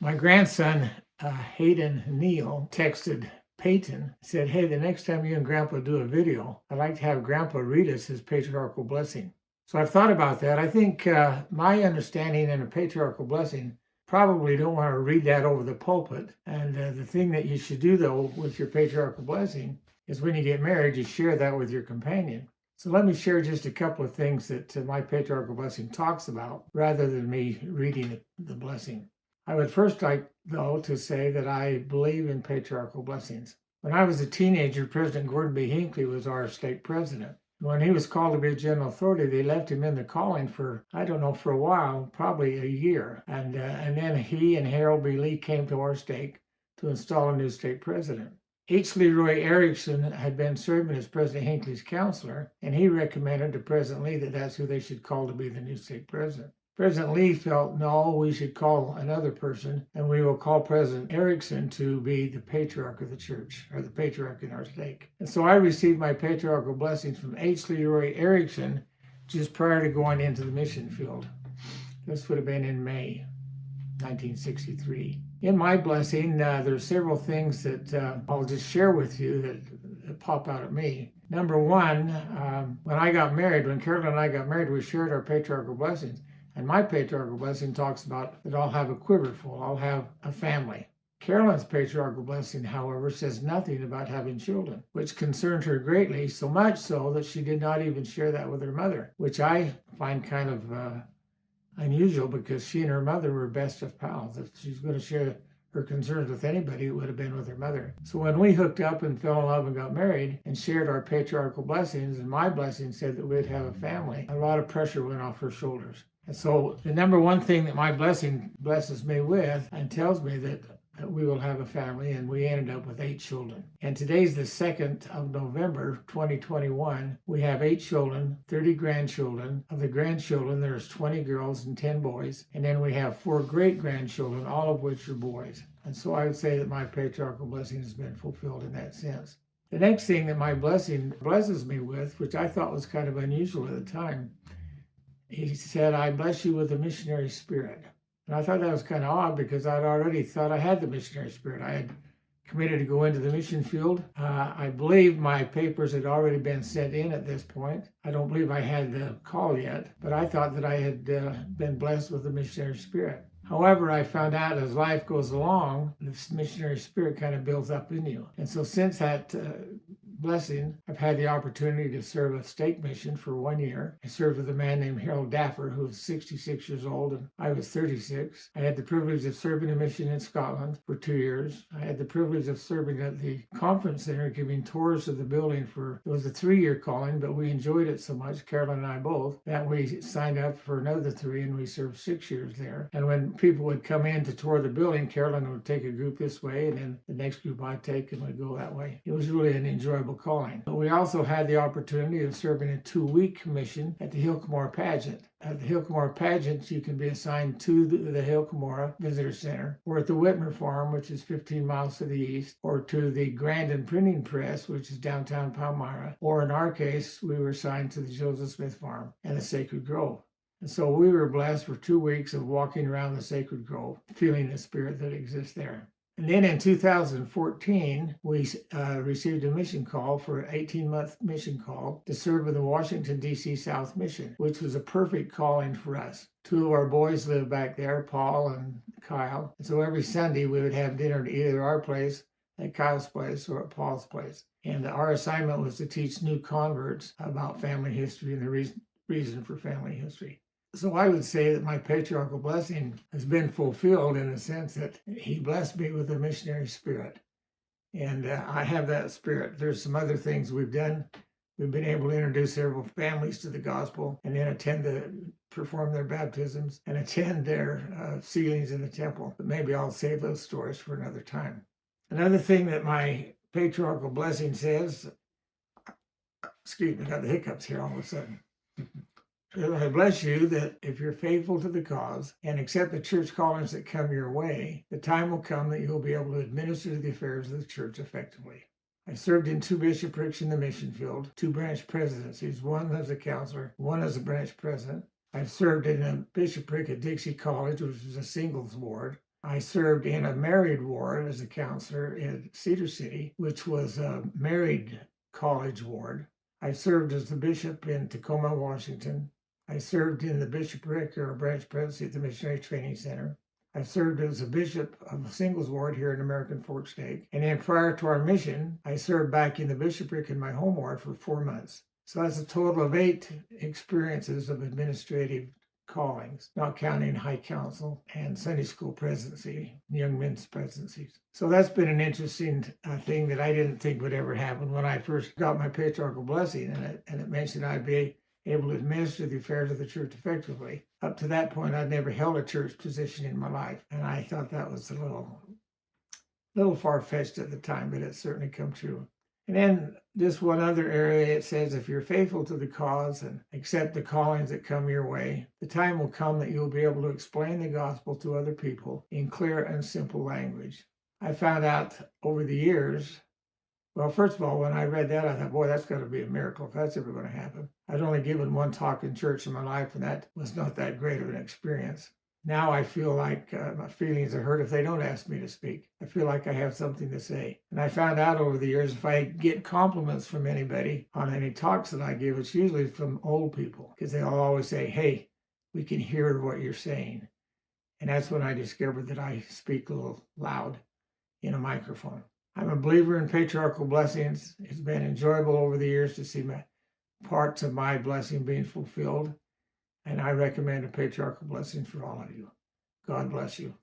My grandson, Hayden Neal, texted Peyton, said, "Hey, the next time you and Grandpa do a video, I'd like to have Grandpa read us his patriarchal blessing." So I've thought about that. I think my understanding in a patriarchal blessing, probably don't want to read that over the pulpit. And the thing that you should do, though, with your patriarchal blessing is when you get married, you share that with your companion. So let me share just a couple of things that my patriarchal blessing talks about, rather than me reading the blessing. I would first like, though, to say that I believe in patriarchal blessings. When I was a teenager, President Gordon B. Hinckley was our stake president. When he was called to be a general authority, they left him in the calling for, I don't know, for a while, probably a year. And then he and Harold B. Lee came to our stake to install a new stake president. H. Leroy Erickson had been serving as President Hinckley's counselor, and he recommended to President Lee that that's who they should call to be the new stake president. President Lee felt, no, we should call another person, and we will call President Erickson to be the patriarch of the church, or the patriarch in our stake. And so I received my patriarchal blessings from H. Leroy Erickson just prior to going into the mission field. This would have been in May 1963. In my blessing, there's several things that I'll just share with you that pop out at me. Number one, when I got married, when Carolyn and I got married, we shared our patriarchal blessings. And my patriarchal blessing talks about that I'll have a quiver full, I'll have a family. Carolyn's patriarchal blessing, however, says nothing about having children, which concerned her greatly, so much so that she did not even share that with her mother, which I find kind of unusual, because she and her mother were best of pals. If she's going to share her concerns with anybody, it would have been with her mother. So when we hooked up and fell in love and got married and shared our patriarchal blessings, and my blessing said that we'd have a family, a lot of pressure went off her shoulders. And so the number one thing that my blessing blesses me with and tells me that we will have a family, and we ended up with 8 children. And today's the 2nd of November, 2021. We have 8 children, 30 grandchildren. Of the grandchildren, there's 20 girls and 10 boys. And then we have 4 great-grandchildren, all of which are boys. And so I would say that my patriarchal blessing has been fulfilled in that sense. The next thing that my blessing blesses me with, which I thought was kind of unusual at the time, he said, "I bless you with a missionary spirit." And I thought that was kind of odd, because I'd already thought I had the missionary spirit. I had committed to go into the mission field. I believe my papers had already been sent in at this point. I don't believe I had the call yet, but I thought that I had been blessed with the missionary spirit. However, I found out as life goes along, this missionary spirit kind of builds up in you. And so since that blessing, I've had the opportunity to serve a stake mission for 1 year. I served with a man named Harold Daffer, who was 66 years old, and I was 36. I had the privilege of serving a mission in Scotland for 2 years. I had the privilege of serving at the conference center, giving tours of the building it was a 3-year calling, but we enjoyed it so much, Carolyn and I both, that we signed up for another 3, and we served 6 years there. And when people would come in to tour the building, Carolyn would take a group this way, and then the next group I'd take, and we'd go that way. It was really an enjoyable calling. But we also had the opportunity of serving a 2-week mission at the Hill Cumorah pageant. At the Hill Cumorah pageant, you can be assigned to the Hill Cumorah Visitor Center, or at the Whitmer Farm, which is 15 miles to the east, or to the Grandin Printing Press, which is downtown Palmyra, or in our case, we were assigned to the Joseph Smith Farm and the Sacred Grove. And so we were blessed for 2 weeks of walking around the Sacred Grove, feeling the spirit that exists there. And then in 2014, we received a mission call for an 18-month mission call to serve with the Washington, D.C. South Mission, which was a perfect calling for us. 2 of our boys live back there, Paul and Kyle. And so every Sunday we would have dinner at either our place, at Kyle's place, or at Paul's place. And our assignment was to teach new converts about family history and the reason for family history. So I would say that my patriarchal blessing has been fulfilled in the sense that he blessed me with a missionary spirit. And I have that spirit. There's some other things we've done. We've been able to introduce several families to the gospel, and then perform their baptisms and attend their sealings in the temple. But maybe I'll save those stories for another time. Another thing that my patriarchal blessing says, excuse me, I got the hiccups here all of a sudden. I bless you that if you're faithful to the cause and accept the church callings that come your way, the time will come that you'll be able to administer the affairs of the church effectively. I served in 2 bishoprics in the mission field, 2 branch presidencies, one as a counselor, one as a branch president. I've served in a bishopric at Dixie College, which was a singles ward. I served in a married ward as a counselor in Cedar City, which was a married college ward. I served as the bishop in Tacoma, Washington. I served in the bishopric or branch presidency at the Missionary Training Center. I served as a bishop of a singles ward here in American Fork State. And then prior to our mission, I served back in the bishopric in my home ward for 4 months. So that's a total of 8 experiences of administrative callings, not counting high council and Sunday school presidency, young men's presidencies. So that's been an interesting thing that I didn't think would ever happen when I first got my patriarchal blessing, and it mentioned I'd be able to administer the affairs of the church effectively. Up to that point, I'd never held a church position in my life, and I thought that was a little far-fetched at the time, but it's certainly come true. And then just one other area, it says, if you're faithful to the cause and accept the callings that come your way, the time will come that you'll be able to explain the gospel to other people in clear and simple language. I found out over the years, well, first of all, when I read that, I thought, boy, that's got to be a miracle if that's ever going to happen. I'd only given one talk in church in my life, and that was not that great of an experience. Now I feel like my feelings are hurt if they don't ask me to speak. I feel like I have something to say. And I found out over the years, if I get compliments from anybody on any talks that I give, it's usually from old people, because they'll always say, hey, we can hear what you're saying. And that's when I discovered that I speak a little loud in a microphone. I'm a believer in patriarchal blessings. It's been enjoyable over the years to see parts of my blessing being fulfilled. And I recommend a patriarchal blessing for all of you. God bless you.